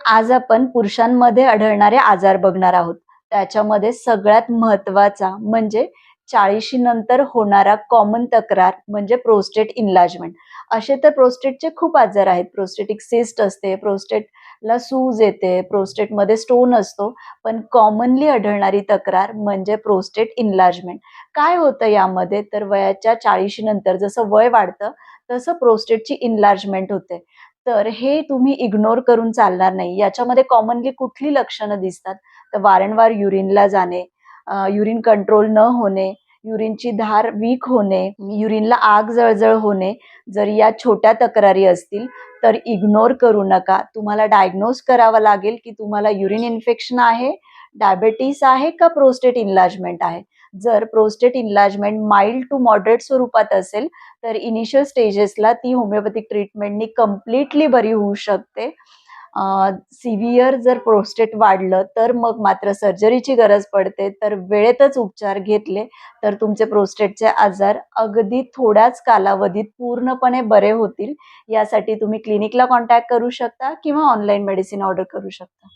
आज आपण पुरुषांमध्ये आढळणारे आजार बघणार आहोत. त्याच्यामध्ये सगळ्यात महत्त्वाचा म्हणजे 40शी नंतर होणारा कॉमन तक्रार म्हणजे प्रोस्टेट इन्लार्जमेंट. असे तर प्रोस्टेटचे खूप आजार आहेत. प्रोस्टेटिक सिस्ट असते, प्रोस्टेटला सूज येते, प्रोस्टेटमध्ये स्टोन असतो. पण कॉमनली आढळणारी तक्रार म्हणजे प्रोस्टेट इन्लार्जमेंट. काय होतं यामध्ये? तर वयाच्या 40शी नंतर जसं वय वाढतं, तसं प्रोस्टेटची इन्लार्जमेंट होते. तर हे तुम्ही इग्नोर करून चालणार नाही. याच्यामध्ये कॉमनली कुठली लक्षणं दिसतात? तर वारंवार युरिनला जाणे, युरिन कंट्रोल न होणे, युरिनची धार वीक होणे, युरिनला आग जळजळ होणे. जर या छोट्या तक्रारी असतील, तर इग्नोर करू नका. तुम्हाला डायग्नोज करावं लागेल, की तुम्हाला युरिन इन्फेक्शन आहे, डायबिटीज आहे का प्रोस्टेट इन्लार्जमेंट आहे. जर prostate enlargement mild to moderate स्वरूपात असेल, तर इनिशियल स्टेजेसला ती होमिओपॅथिक ट्रीटमेंटनी कंप्लीटली बरी होऊ शकते. सिव्हिअर जर प्रोस्टेट वाढलं, तर मग मात्र सर्जरीची गरज पडते. तर वेळेतच उपचार घेतले, तर तुमचे प्रोस्टेटचे आजार अगदी थोड्याच कालावधीत पूर्णपणे बरे होतील. यासाठी तुम्ही क्लिनिकला कॉन्टॅक्ट करू शकता किंवा ऑनलाईन मेडिसिन ऑर्डर करू शकता.